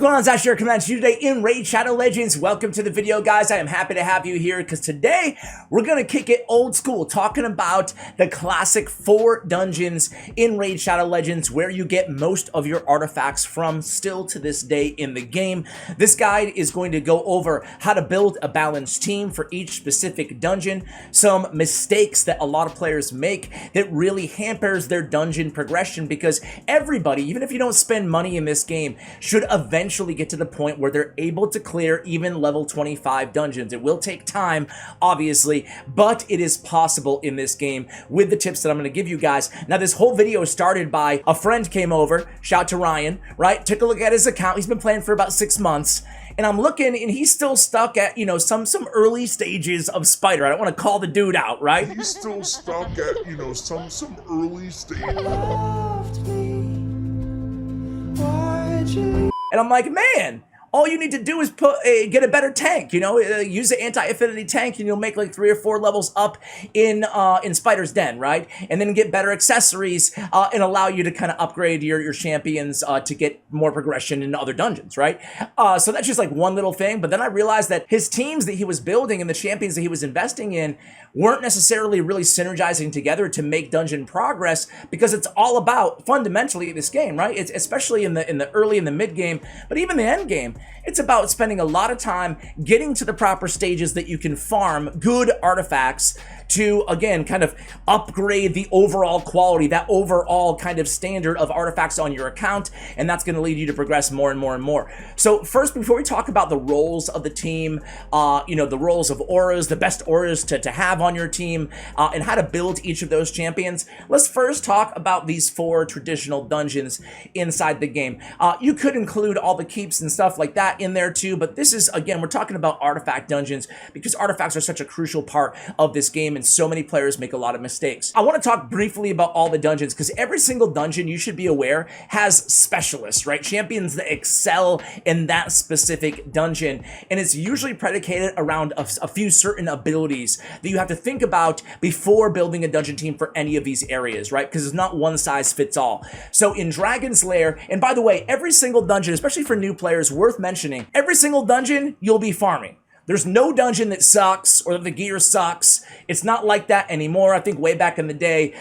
going on, Zach here, coming at you today in Raid Shadow Legends. Welcome to the video, guys. I am happy to have you here because today we're going to kick it old school, talking about the classic 4 dungeons in Raid Shadow Legends where you get most of your artifacts from still to this day in the game. This guide is going to go over how to build a balanced team for each specific dungeon, some mistakes that a lot of players make that really hampers their dungeon progression, because everybody, even if you don't spend money in this game, should eventually get to the point where they're able to clear even level 25 dungeons. It will take time, obviously, but it is possible in this game with the tips that I'm going to give you guys. Now, this whole video started by a friend came over, shout to Ryan, right? Took a look at his account. He's been playing for about 6 months. And I'm looking, and he's still stuck at, you know, some early stages of Spider. I don't want to call the dude out, right? He's still stuck at, you know, some early stages. And I'm like, man, all you need to do is get a better tank, you know, use the anti-affinity tank, and you'll make like 3 or 4 levels up in Spider's Den, right? And then get better accessories and allow you to kind of upgrade your champions to get more progression in other dungeons, right? So that's just like one little thing. But then I realized that his teams that he was building and the champions that he was investing in weren't necessarily really synergizing together to make dungeon progress, because it's all about fundamentally this game, right? It's especially in the early and the mid game, but even the end game, it's about spending a lot of time getting to the proper stages that you can farm good artifacts to, again, kind of upgrade the overall quality, that overall kind of standard of artifacts on your account, and that's going to lead you to progress more and more and more. So first, before we talk about the roles of the team, you know, the roles of auras, the best auras to have on your team, and how to build each of those champions, let's first talk about these 4 traditional dungeons inside the game. You could include all the keeps and stuff like that in there too, but this is, again, we're talking about artifact dungeons because artifacts are such a crucial part of this game, and so many players make a lot of mistakes. I want to talk briefly about all the dungeons, because every single dungeon, you should be aware, has specialists, right? Champions that excel in that specific dungeon, and it's usually predicated around a few certain abilities that you have to think about before building a dungeon team for any of these areas, right? Because it's not one size fits all. So in Dragon's Lair, and by the way, every single dungeon, especially for new players, worth mentioning, every single dungeon you'll be farming. There's no dungeon that sucks or that the gear sucks. It's not like that anymore. I think way back in the day,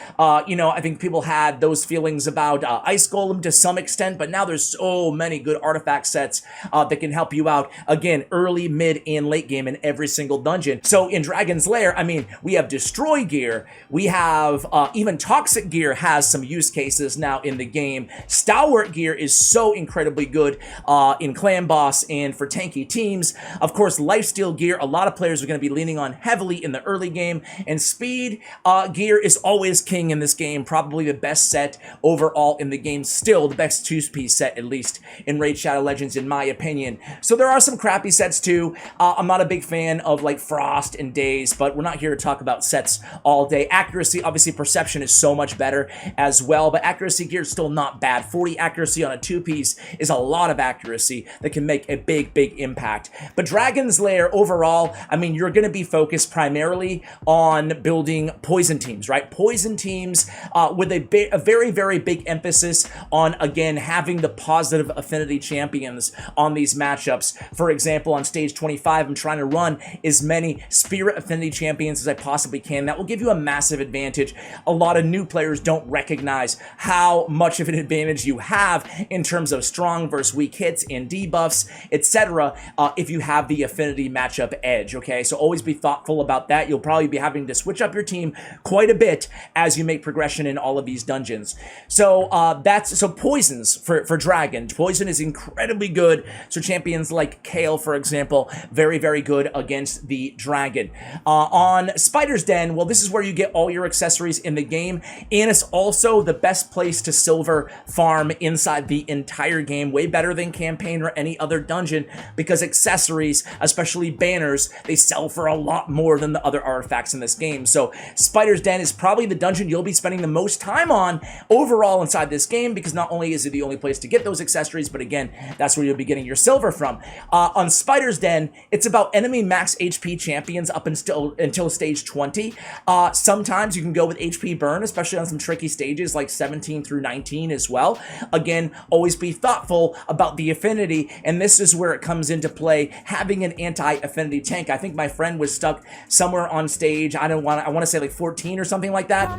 you know, I think people had those feelings about Ice Golem to some extent, but now there's so many good artifact sets that can help you out, again, early, mid, and late game in every single dungeon. So in Dragon's Lair, I mean, we have Destroy gear. We have even Toxic gear has some use cases now in the game. Stalwart gear is so incredibly good in Clan Boss and for tanky teams. Of course, Lifesteal gear, a lot of players are going to be leaning on heavily in the early game, and Speed gear is always king in this game, probably the best set overall in the game, still the best 2-piece set, at least in Raid Shadow Legends, in my opinion. So there are some crappy sets too. I'm not a big fan of like Frost and Daze, but we're not here to talk about sets all day. Accuracy, obviously Perception is so much better as well, but accuracy gear is still not bad. 40 accuracy on a 2-piece is a lot of accuracy that can make a big impact. But Dragon's Lair overall, I mean, you're going to be focused primarily on building poison teams, right? Poison teams with a very big emphasis on, again, having the positive affinity champions on these matchups. For example, on stage 25, I'm trying to run as many spirit affinity champions as I possibly can. That will give you a massive advantage. A lot of new players don't recognize how much of an advantage you have in terms of strong versus weak hits and debuffs, etc. If you have the affinity matchup edge, okay? So always be thoughtful about that. You'll probably be having to switch up your team quite a bit as you make progression in all of these dungeons. So so poisons for Dragon. Poison is incredibly good. So champions like Kale, for example, very good against the Dragon. On Spider's Den, well, this is where you get all your accessories in the game, and it's also the best place to silver farm inside the entire game, way better than campaign or any other dungeon, because accessories, especially especially banners, they sell for a lot more than the other artifacts in this game. So Spider's Den is probably the dungeon you'll be spending the most time on overall inside this game, because not only is it the only place to get those accessories, but again, that's where you'll be getting your silver from. On Spider's Den, it's about enemy max HP champions up until stage 20. Sometimes you can go with HP burn, especially on some tricky stages like 17 through 19 as well. Again, always be thoughtful about the affinity, and this is where it comes into play, having an anti-affinity tank. I think my friend was stuck somewhere on stage, I want to say like 14 or something like that.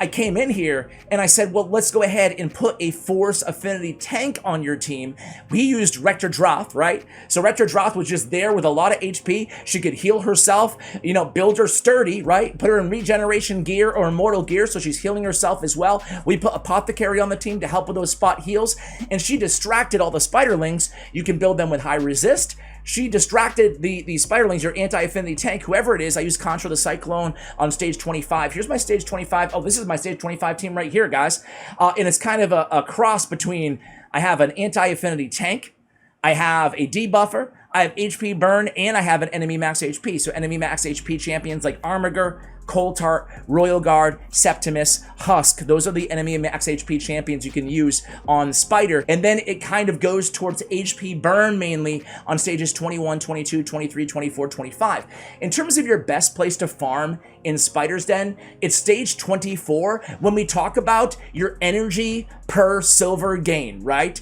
I came in here and I said, well, let's go ahead and put a Force Affinity tank on your team. We used Rector Droth, right? So Rector Droth was just there with a lot of HP. She could heal herself, you know, build her sturdy, right? Put her in regeneration gear or immortal gear, so she's healing herself as well. We put Apothecary on the team to help with those spot heals, and she distracted all the spiderlings. You can build them with high resist. She distracted the spiderlings, your anti-affinity tank, whoever it is. I use Contra the Cyclone on stage 25. Here's my stage 25. Oh, this is my stage 25 team right here, guys. And it's kind of a cross between, I have an anti-affinity tank, I have a debuffer, I have HP burn, and I have an enemy max HP. So enemy max HP champions like Armiger, Coltart, Royal Guard, Septimus, Husk. Those are the enemy max HP champions you can use on Spider. And then it kind of goes towards HP burn mainly on stages 21, 22, 23, 24, 25. In terms of your best place to farm in Spider's Den, it's stage 24 when we talk about your energy per silver gain, right?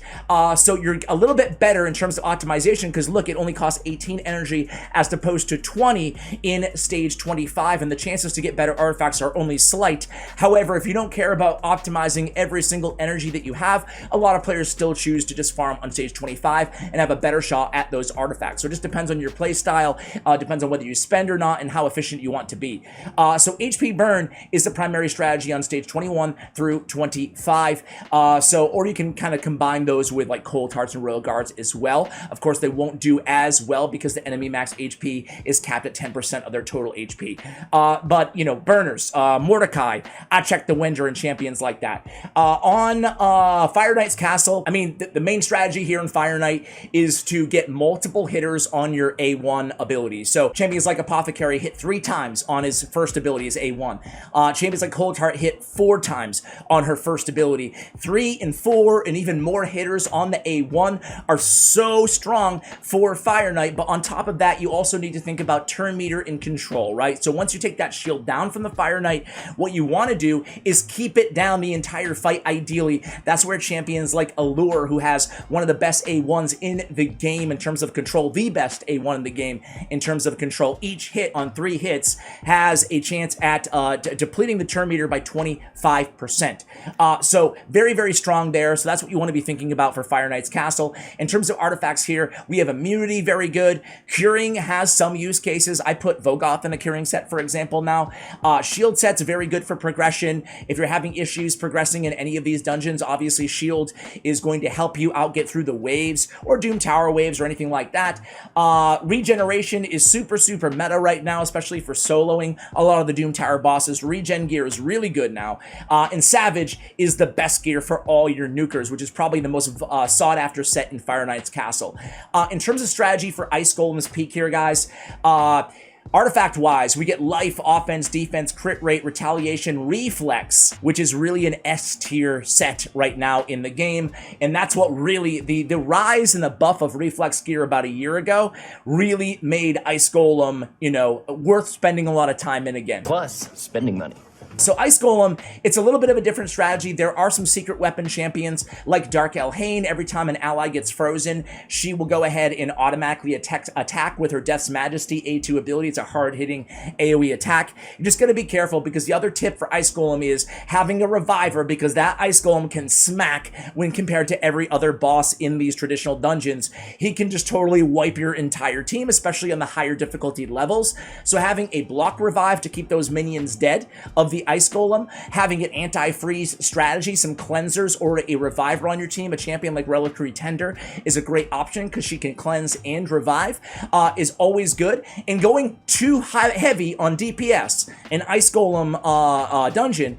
So you're a little bit better in terms of optimization, because look, it only costs 18 energy as opposed to 20 in stage 25, and the chances to get better artifacts are only slight. However, if you don't care about optimizing every single energy that you have, a lot of players still choose to just farm on stage 25 and have a better shot at those artifacts. So it just depends on your play style, depends on whether you spend or not, and how efficient you want to be. So HP burn is the primary strategy on stage 21 through 25. Or you can kind of combine those with like Cold Hearts and Royal Guards as well. Of course, they won't do as well because the enemy max HP is capped at 10% of their total HP. But, you know, burners, Mordecai, I check the Winder and champions like that. On Fire Knight's Castle, I mean, the main strategy here in Fire Knight is to get multiple hitters on your A1 abilities. So champions like Apothecary hit 3 times on his first ability, his A1. Champions like Cold Heart hit 4 times on her first ability. 3 and 4 and even more hitters on the A1 are so strong for Fire Knight. But on top of that, you also need to think about turn meter and control, right? So once you take that shield down from the Fire Knight, what you want to do is keep it down the entire fight, ideally. That's where champions like Allure, who has one of the best A1s in the game in terms of control, the best A1 in the game in terms of control, each hit on 3 hits has a chance at depleting the turn meter by 25%. So very, very strong there. So that's what you want to be thinking about for Fire Knight's Castle. In terms of artifacts here, we have immunity, very good. Curing has some use cases. I put Vogoth in a curing set, for example, now. Shield set's very good for progression. If you're having issues progressing in any of these dungeons, obviously Shield is going to help you out get through the waves or Doom Tower waves or anything like that. Regeneration is super, super meta right now, especially for soloing a lot of the Doom Tower bosses. Regen gear is really good now. And Savage is the best gear for all your nukers, which is probably the most sought after set in Fire Knight's Castle. In terms of strategy for Ice Golem's Peak here, guys, artifact-wise, we get life, offense, defense, crit rate, retaliation, reflex, which is really an S-tier set right now in the game. And that's what really, the rise and the buff of reflex gear about a year ago really made Ice Golem, you know, worth spending a lot of time in again. Plus, spending money. So Ice Golem, it's a little bit of a different strategy. There are some secret weapon champions like Dark Elhain. Every time an ally gets frozen, she will go ahead and automatically attack with her Death's Majesty A2 ability. It's a hard-hitting AoE attack. You're just going to be careful, because the other tip for Ice Golem is having a reviver, because that Ice Golem can smack when compared to every other boss in these traditional dungeons. He can just totally wipe your entire team, especially on the higher difficulty levels. So having a block revive to keep those minions dead of the Ice Golem, having an anti-freeze strategy, some cleansers, or a reviver on your team, a champion like Reliquary Tender is a great option because she can cleanse and revive, is always good. And going too heavy on DPS in Ice Golem dungeon,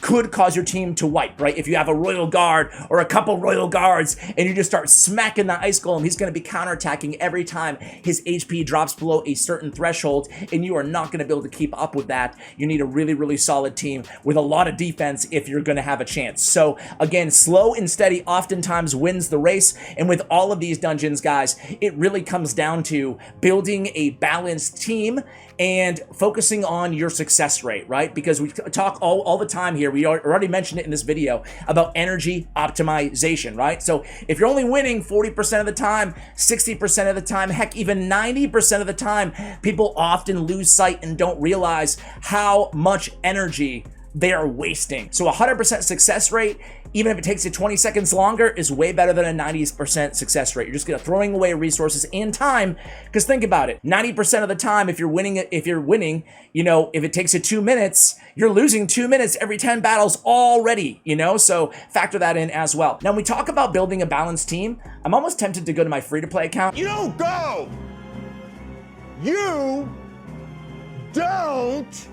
could cause your team to wipe, right? If you have a Royal Guard or a couple Royal Guards and you just start smacking the Ice Golem, he's going to be counterattacking every time his HP drops below a certain threshold, and you are not going to be able to keep up with that. You need a really, really solid team with a lot of defense if you're going to have a chance. So again, slow and steady oftentimes wins the race, and with all of these dungeons, guys, it really comes down to building a balanced team and focusing on your success rate, right? Because we talk all the time here, we already mentioned it in this video, about energy optimization, right? So if you're only winning 40% of the time, 60% of the time, heck, even 90% of the time, people often lose sight and don't realize how much energy they are wasting. So 100% success rate, even if it takes you 20 seconds longer, is way better than a 90% success rate. You're just throwing away resources and time, because think about it, 90% of the time, if you're winning, you know, if it takes you 2 minutes, you're losing 2 minutes every 10 battles already, you know, so factor that in as well. Now, when we talk about building a balanced team, I'm almost tempted to go to my free-to-play account. You don't go! You don't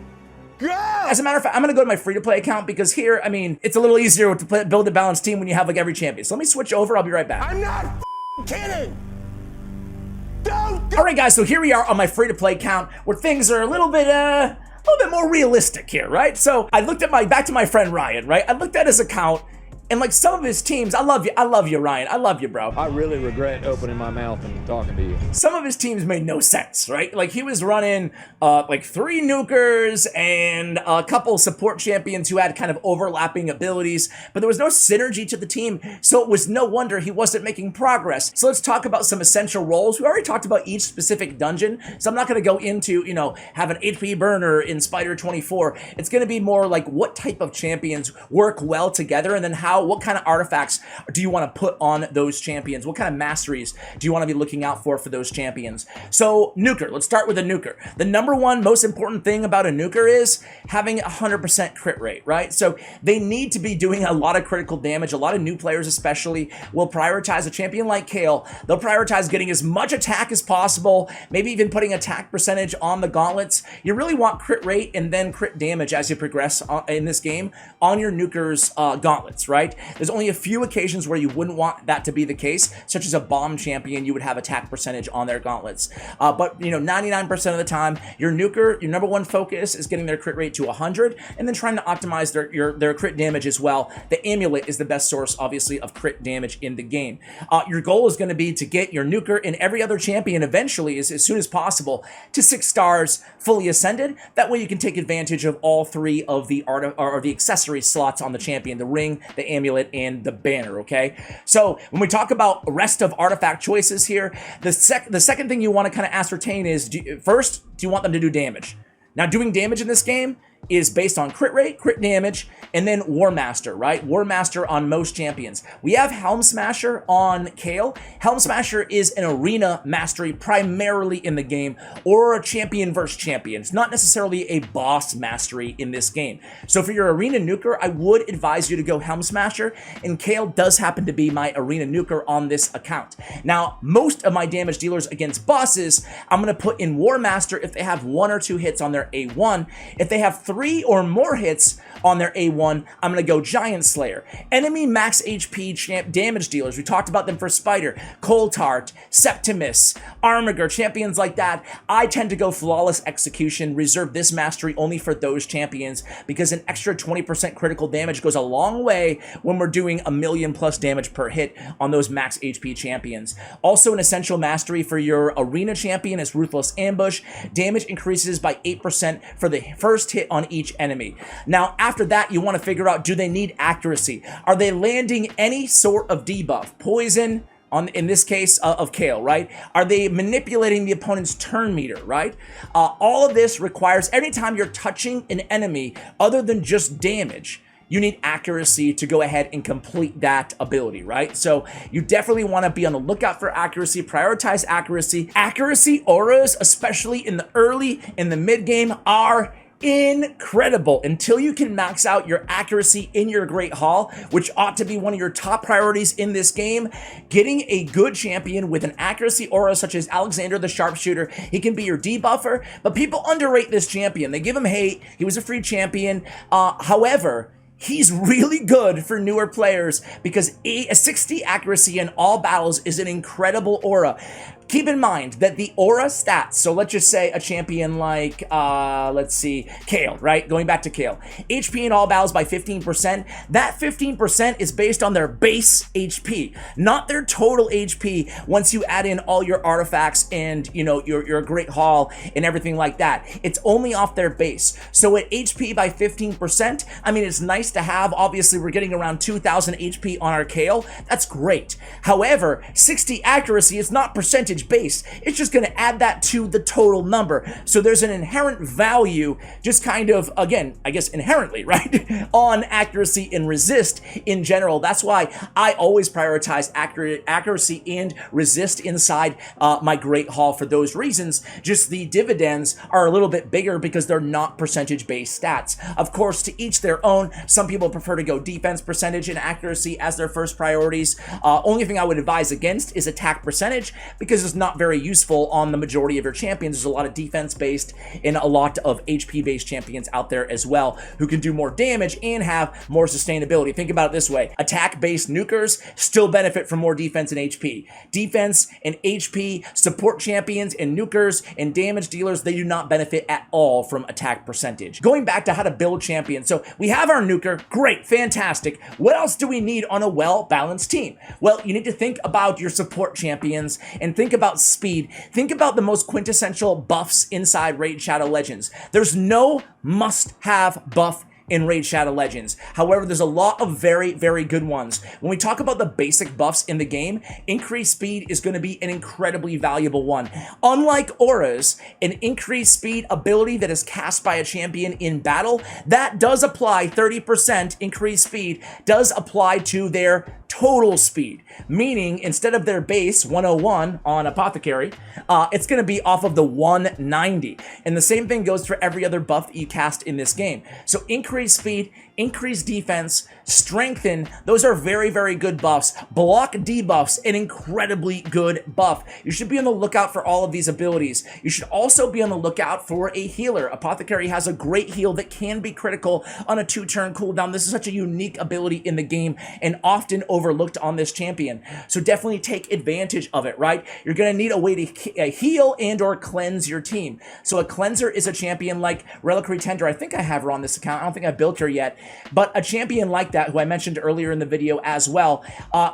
go! As a matter of fact, I'm going to go to my free-to-play account because here, I mean, it's a little easier to build a balanced team when you have like every champion. So let me switch over. I'll be right back. I'm not kidding! Don't go! All right, guys, so here we are on my free-to-play account where things are a little bit more realistic here, right? So I looked at back to my friend Ryan, right? I looked at his account, and like some of his teams, I love you, Ryan. I love you, bro. I really regret opening my mouth and talking to you. Some of his teams made no sense, right? Like he was running like 3 nukers and a couple support champions who had kind of overlapping abilities, but there was no synergy to the team, so it was no wonder he wasn't making progress. So let's talk about some essential roles. We already talked about each specific dungeon, so I'm not going to go into, you know, have an HP burner in Spider 24. It's going to be more like what type of champions work well together, and then what kind of artifacts do you want to put on those champions? What kind of masteries do you want to be looking out for those champions? So nuker, let's start with a nuker. The number one most important thing about a nuker is having 100% crit rate, right? So they need to be doing a lot of critical damage. A lot of new players especially will prioritize a champion like Kale. They'll prioritize getting as much attack as possible, maybe even putting attack percentage on the gauntlets. You really want crit rate and then crit damage as you progress in this game on your nuker's gauntlets, right? There's only a few occasions where you wouldn't want that to be the case, such as a bomb champion, you would have attack percentage on their gauntlets. But you know, 99% of the time, your nuker, your number one focus is getting their crit rate to 100, and then trying to optimize their crit damage as well. The amulet is the best source, obviously, of crit damage in the game. Your goal is going to be to get your nuker and every other champion eventually, as soon as possible, to 6 stars fully ascended. That way you can take advantage of all 3 of the accessory slots on the champion, the ring, the amulet, and the banner, okay? So when we talk about rest of artifact choices here, the second thing you want to kind of ascertain is, first, do you want them to do damage? Now, doing damage in this game is based on crit rate, crit damage, and then War Master, right? War Master on most champions. We have Helm Smasher on Kale. Helm Smasher is an arena mastery primarily in the game, or a champion versus champion. It's not necessarily a boss mastery in this game. So for your arena nuker, I would advise you to go Helm Smasher, and Kale does happen to be my arena nuker on this account. Now, most of my damage dealers against bosses, I'm going to put in War Master if they have 1 or 2 hits on their A1. If they have 3 or more hits on their A1, I'm going to go Giant Slayer. Enemy max HP damage dealers, we talked about them for Spider, Coltart, Septimus, Armiger, champions like that. I tend to go Flawless Execution, reserve this mastery only for those champions, because an extra 20% critical damage goes a long way when we're doing 1,000,000 plus damage per hit on those max HP champions. Also an essential mastery for your arena champion is Ruthless Ambush. Damage increases by 8% for the first hit on each enemy. Now, after that, you want to figure out, do they need accuracy? Are they landing any sort of debuff? Poison, in this case of Kale, right? Are they manipulating the opponent's turn meter, right? All of this requires, anytime you're touching an enemy other than just damage, you need accuracy to go ahead and complete that ability, right? So you definitely want to be on the lookout for accuracy, prioritize accuracy. Accuracy auras, especially in the early and the mid game, are incredible until you can max out your accuracy in your Great Hall, which ought to be one of your top priorities in this game. Getting a good champion with an accuracy aura such as Alexander the Sharpshooter, he can be your debuffer, but people underrate this champion. They give him hate. He was a free champion. However, He's really good for newer players because a 60 accuracy in all battles is an incredible aura. Keep in mind that the aura stats, so let's just say a champion like, let's see, Kale, right? Going back to Kale. HP in all battles by 15%. That 15% is based on their base HP, not their total HP once you add in all your artifacts and, you know, your Great Hall and everything like that. It's only off their base. So at HP by 15%, I mean, it's nice to have. Obviously, we're getting around 2,000 HP on our Kale. That's great. However, 60 accuracy is not percentage based. It's just going to add that to the total number. So there's an inherent value, just kind of, again, I guess inherently, right, on accuracy and resist in general. That's why I always prioritize accuracy and resist inside my Great Hall for those reasons. Just the dividends are a little bit bigger because they're not percentage based stats. Of course, to each their own. Some people prefer to go defense percentage and accuracy as their first priorities. Only thing I would advise against is attack percentage, because it's not very useful on the majority of your champions. There's a lot of defense-based and a lot of HP-based champions out there as well who can do more damage and have more sustainability. Think about it this way. Attack-based nukers still benefit from more defense and HP. Defense and HP, support champions and nukers and damage dealers, they do not benefit at all from attack percentage. Going back to how to build champions. So we have our nuker. Great, fantastic. What else do we need on a well-balanced team? Well, you need to think about your support champions and think about speed. Think about the most quintessential buffs inside Raid Shadow Legends. There's no must-have buff in Raid Shadow Legends. However, there's a lot of very, very good ones. When we talk about the basic buffs in the game, increased speed is going to be an incredibly valuable one. Unlike auras, an increased speed ability that is cast by a champion in battle, that does apply 30% increased speed, does apply to their total speed, meaning instead of their base 101 on Apothecary, it's going to be off of the 190. And the same thing goes for every other buff that you cast in this game. So increased speed, increased defense, strengthen, those are very, very good buffs. Block debuffs, an incredibly good buff. You should be on the lookout for all of these abilities. You should also be on the lookout for a healer. Apothecary has a great heal that can be critical on a 2-turn cooldown. This is such a unique ability in the game and often overlooked on this champion. So definitely take advantage of it, right? You're going to need a way to heal and or cleanse your team. So a cleanser is a champion like Reliquary Tender. I think I have her on this account. I don't think I built her yet. But a champion like that, who I mentioned earlier in the video as well,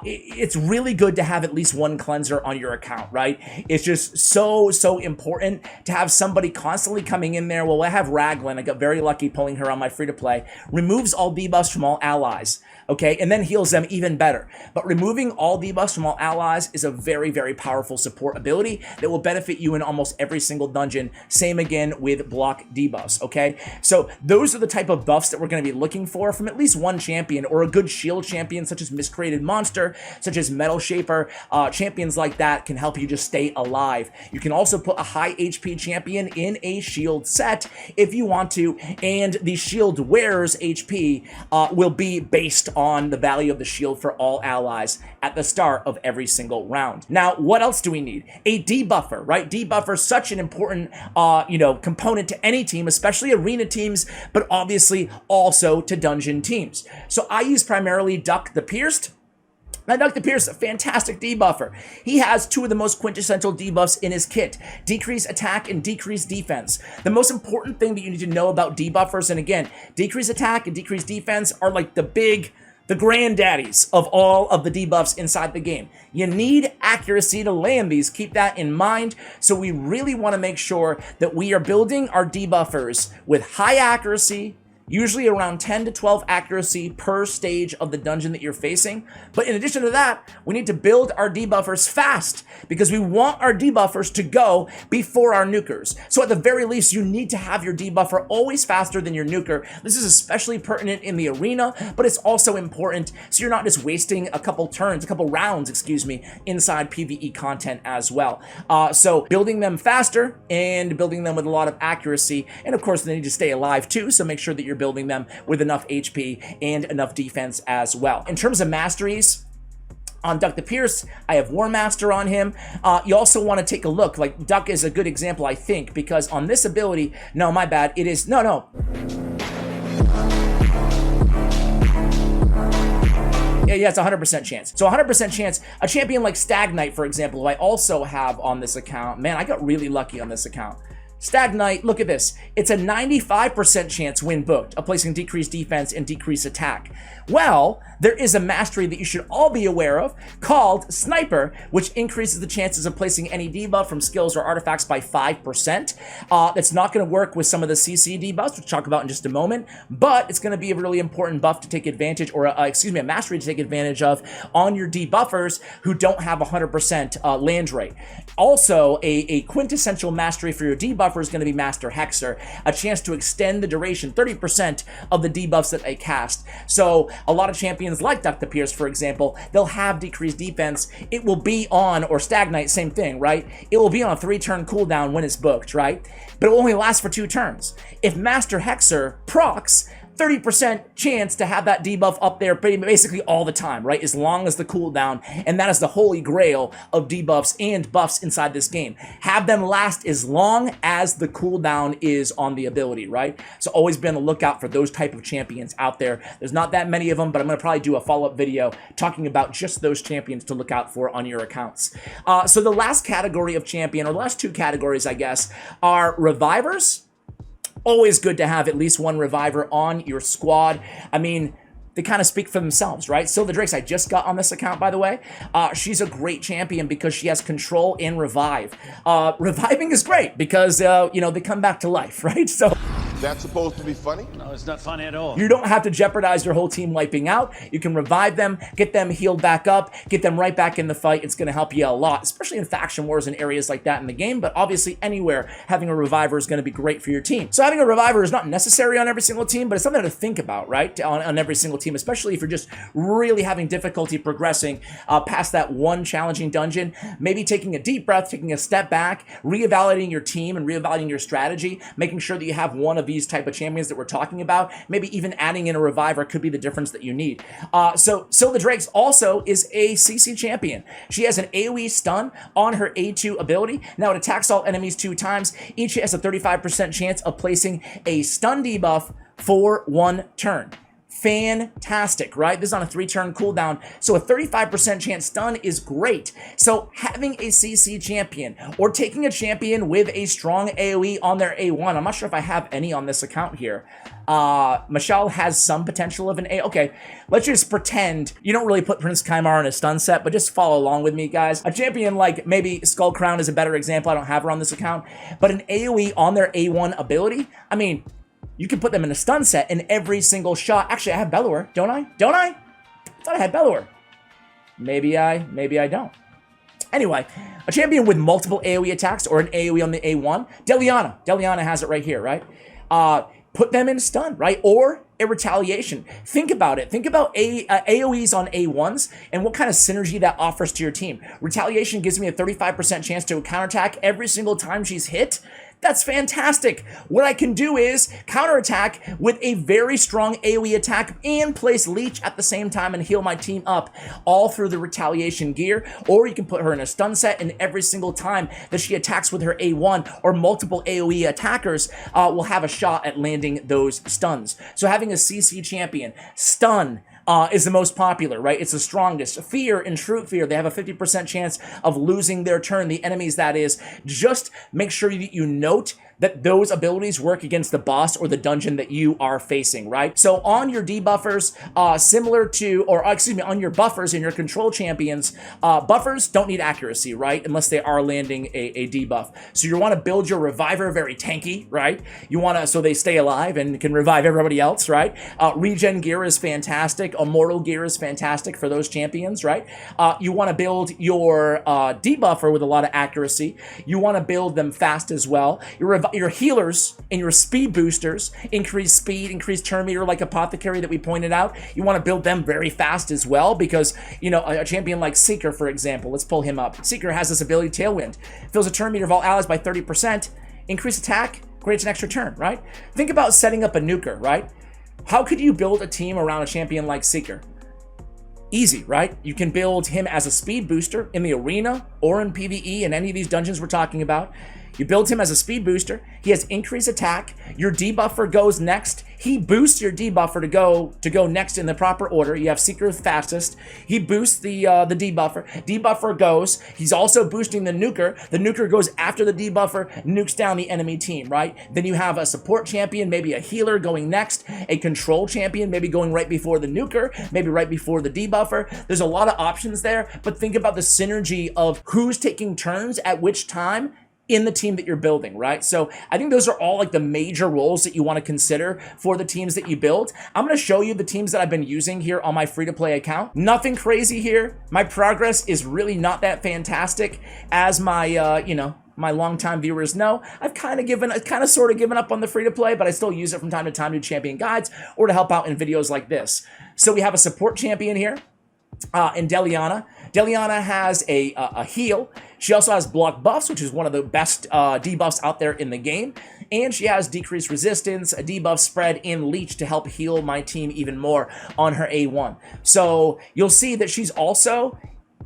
it's really good to have at least one cleanser on your account, right? It's just so important to have somebody constantly coming in there. Well, I have Raglan. I got very lucky pulling her on my free-to-play. Removes all debuffs from all allies, okay? And then heals them even better. But removing all debuffs from all allies is a very, very powerful support ability that will benefit you in almost every single dungeon. Same again with block debuffs, okay? So those are the type of buffs that we're going to be looking for from at least one champion, or a good shield champion such as Miscreated Monster, such as Metal Shaper. Champions like that can help you just stay alive. You can also put a high HP champion in a shield set if you want to, and the shield wearer's HP will be based on the value of the shield for all allies at the start of every single round. Now, what else do we need? A debuffer, right? Debuffer, such an important component to any team, especially arena teams, but obviously also to dungeon teams. So I use primarily Duck the Pierced. Now, Duck the Pierced, a fantastic debuffer. He has two of the most quintessential debuffs in his kit: decrease attack and decrease defense. The most important thing that you need to know about debuffers, and again, decrease attack and decrease defense are like the granddaddies of all of the debuffs inside the game. You need accuracy to land these. Keep that in mind. So we really want to make sure that we are building our debuffers with high accuracy, usually around 10 to 12 accuracy per stage of the dungeon that you're facing. But in addition to that, we need to build our debuffers fast because we want our debuffers to go before our nukers. So at the very least, you need to have your debuffer always faster than your nuker. This is especially pertinent in the arena, but it's also important so you're not just wasting a couple rounds, inside PvE content as well. So building them faster and building them with a lot of accuracy. And of course, they need to stay alive too, so make sure that you're building them with enough HP and enough defense as well. In terms of masteries, on Duck the Pierce, I have War Master on him. You also want to take a look, like Duck is a good example, I think, because on this ability, no, my bad, it is, no. Yeah, it's a 100% chance. So 100% chance, a champion like Stag Knight, for example, who I also have on this account. Man, I got really lucky on this account. Stag Knight, look at this. It's a 95% chance when booked of placing decreased defense and decreased attack. Well, there is a mastery that you should all be aware of called Sniper, which increases the chances of placing any debuff from skills or artifacts by 5%. That's not going to work with some of the CC debuffs, which we'll talk about in just a moment, but it's going to be a really important buff to take advantage, or a mastery to take advantage of on your debuffers who don't have 100% land rate. Also, a quintessential mastery for your debuffer is going to be Master Hexer, a chance to extend the duration, 30% of the debuffs that they cast. So a lot of champions like Dr. Pierce, for example, they'll have decreased defense. It will be on, or Stag Knight, same thing, right? It will be on a 3-turn cooldown when it's booked, right? But it will only last for 2 turns. If Master Hexer procs, 30% chance to have that debuff up there basically all the time, right? As long as the cooldown, and that is the holy grail of debuffs and buffs inside this game. Have them last as long as the cooldown is on the ability, right? So always be on the lookout for those type of champions out there. There's not that many of them, but I'm going to probably do a follow-up video talking about just those champions to look out for on your accounts. So the last category of champion, or the last 2 categories, I guess, are revivers. Always good to have at least one reviver on your squad. I mean, they kind of speak for themselves, right? So the Drakes I just got on this account, by the way, she's a great champion because she has control and revive. Reviving is great because, you know, they come back to life, right? So That's supposed to be funny? No, it's not funny at all. you don't have to jeopardize your whole team wiping out. You can revive them, get them healed back up, get them right back in the fight. It's going to help you a lot, especially in faction wars and areas like that in the game. But obviously, anywhere having a reviver is going to be great for your team. So having a reviver is not necessary on every single team, but it's something to think about, right? On every single team, especially if you're just really having difficulty progressing past that one challenging dungeon. Maybe taking a deep breath, taking a step back, reevaluating your team and reevaluating your strategy, making sure that you have one of these type of champions that we're talking about. Maybe even adding in a reviver could be the difference that you need. So the Drakes also is a CC champion. She has an AoE stun on her A2 ability. Now it attacks all enemies 2 times. Each has a 35% chance of placing a stun debuff for 1 turn. Fantastic, right? This is on a 3-turn cooldown, so a 35% chance stun is great. So having a CC champion or taking a champion with a strong AoE on their A1, I'm not sure if I have any on this account here. Michelle has some potential of an A. Okay, let's just pretend you don't really put Prince Kaimar in a stun set, but just follow along with me, guys. A champion like maybe Skull Crown is a better example. I don't have her on this account, but an AoE on their A1 ability, I mean, you can put them in a stun set in every single shot. Actually, I have Bellower, don't I? Don't I? I thought I had Bellower. Maybe I don't. Anyway, a champion with multiple AoE attacks or an AoE on the A1. Deliana has it right here, right? Put them in stun, right? Or a retaliation. Think about it. Think about AoEs on A1s and what kind of synergy that offers to your team. Retaliation gives me a 35% chance to counterattack every single time she's hit. That's fantastic. What I can do is counterattack with a very strong AoE attack and place Leech at the same time and heal my team up all through the retaliation gear. Or you can put her in a stun set, and every single time that she attacks with her A1 or multiple AoE attackers will have a shot at landing those stuns. So having a CC champion, stun, is the most popular, right? It's the strongest. Fear and True Fear, they have a 50% chance of losing their turn, the enemies that is. Just make sure that you note that those abilities work against the boss or the dungeon that you are facing, right? So on your debuffers, similar to, or excuse me, on your buffers and your control champions, buffers don't need accuracy, right? Unless they are landing a debuff. So you want to build your reviver very tanky, right? You want to, so they stay alive and can revive everybody else, right? Regen gear is fantastic. Immortal gear is fantastic for those champions, right? You want to build your debuffer with a lot of accuracy. You want to build them fast as well. Your healers and your speed boosters, increase speed, increase turn meter like Apothecary that we pointed out. You want to build them very fast as well because, you know, a champion like Seeker, for example, let's pull him up. Seeker has this ability, Tailwind. Fills a turn meter of all allies by 30%. Increase attack, creates an extra turn, right? Think about setting up a nuker, right? How could you build a team around a champion like Seeker? Easy, right? You can build him as a speed booster in the arena or in PvE in any of these dungeons we're talking about. You build him as a speed booster. He has increased attack. Your debuffer goes next. he boosts your debuffer to go next in the proper order. You have Seeker fastest. He boosts the debuffer. Debuffer goes. He's also boosting the nuker. The nuker goes after the debuffer, nukes down the enemy team, right? Then you have a support champion, maybe a healer going next, a control champion, maybe going right before the nuker, maybe right before the debuffer. There's a lot of options there, but think about the synergy of who's taking turns at which time in the team that you're building, right? So I think those are all like the major roles that you want to consider for the teams that you build. I'm going to show you the teams that I've been using here on my free-to-play account. Nothing crazy here. My progress is really not that fantastic, as my, you know, my longtime viewers know. I've kind of sort of given up on the free-to-play, but I still use it from time to time to champion guides or to help out in videos like this. So we have a support champion here in Deliana. Deliana has a heal. She also has block buffs, which is one of the best debuffs out there in the game. And she has decreased resistance, a debuff spread, and leech to help heal my team even more on her A1. So you'll see that she's also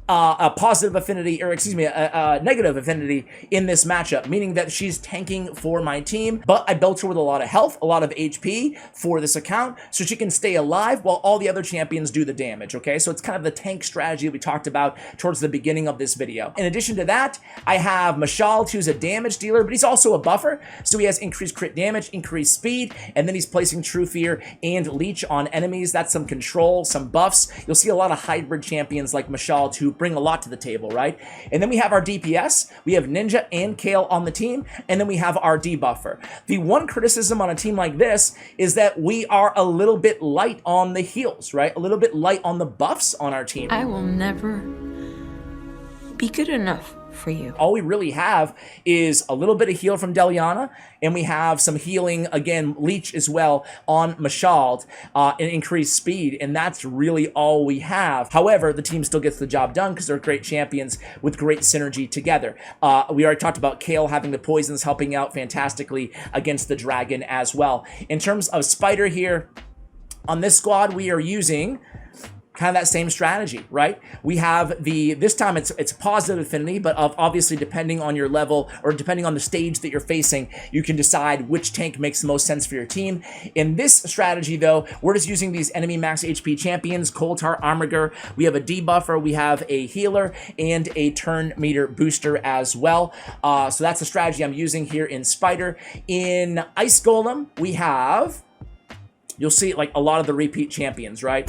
a positive affinity, or excuse me, a negative affinity in this matchup, meaning that she's tanking for my team, but I built her with a lot of health, a lot of HP for this account, so she can stay alive while all the other champions do the damage, okay? So it's kind of the tank strategy we talked about towards the beginning of this video. In addition to that, I have Mashald, who's a damage dealer, but he's also a buffer, so he has increased crit damage, increased speed, and then he's placing True Fear and Leech on enemies. That's some control, some buffs. You'll see a lot of hybrid champions like Mashald who bring a lot to the table, right? And then we have our DPS. We have Ninja and Kale on the team, and then we have our debuffer. The one criticism on a team like this is that we are a little bit light on the heals, right? A little bit light on the buffs on our team. I will never be good enough for you. All we really have is a little bit of heal from Deliana, and we have some healing, again, Leech as well on Mashald, and increased speed, and that's really all we have. However, the team still gets the job done because they're great champions with great synergy together. We already talked about Kale having the poisons, helping out fantastically against the dragon as well. In terms of Spider here, on this squad, we are using kind of that same strategy, right? We have this time it's positive affinity, but obviously depending on your level or depending on the stage that you're facing, you can decide which tank makes the most sense for your team. In this strategy though, we're just using these enemy max HP champions, Coldheart, Armiger. We have a debuffer, we have a healer, and a turn meter booster as well. So that's the strategy I'm using here in Spider. In Ice Golem, we have, you'll see like a lot of the repeat champions, right?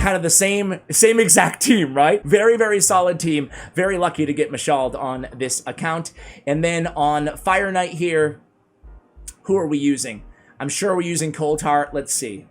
Kind of the same exact team, right? Very, very solid team. Very lucky to get Mashald on this account. And then on Fire Knight here, who are we using? I'm sure we're using Coldheart. Let's see.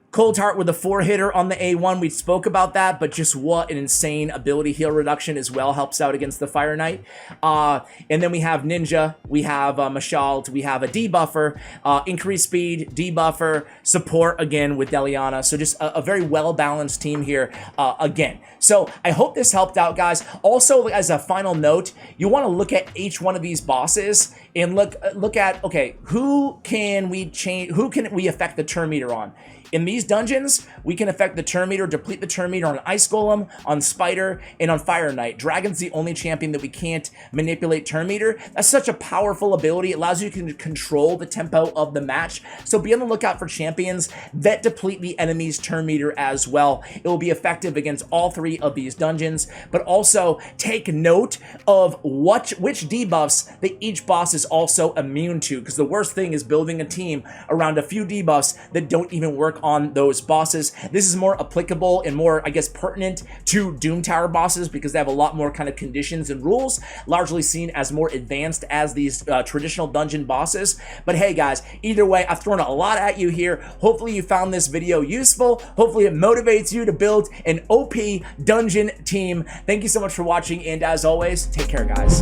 Coldheart with a 4-hitter on the A1. We spoke about that, but just what an insane ability heal reduction as well helps out against the Fire Knight. And then we have Ninja, we have Mashald, we have a debuffer, increased speed, debuffer, support again with Deliana. So just a very well-balanced team here again. So I hope this helped out, guys. Also, as a final note, you want to look at each one of these bosses and look at, okay, who can we change, who can we affect the turn meter on? In these dungeons, we can affect the turn meter, deplete the turn meter on Ice Golem, on Spider, and on Fire Knight. Dragon's the only champion that we can't manipulate turn meter. That's such a powerful ability. It allows you to control the tempo of the match. So be on the lookout for champions that deplete the enemy's turn meter as well. It will be effective against all 3 of these dungeons, but also take note of which debuffs that each boss is also immune to, because the worst thing is building a team around a few debuffs that don't even work on those bosses. This is more applicable and more, I guess, pertinent to Doom Tower bosses because they have a lot more kind of conditions and rules, largely seen as more advanced as these traditional dungeon bosses. But hey guys, either way, I've thrown a lot at you here. Hopefully you found this video useful. Hopefully it motivates you to build an OP dungeon team. Thank you so much for watching, and as always, take care, guys.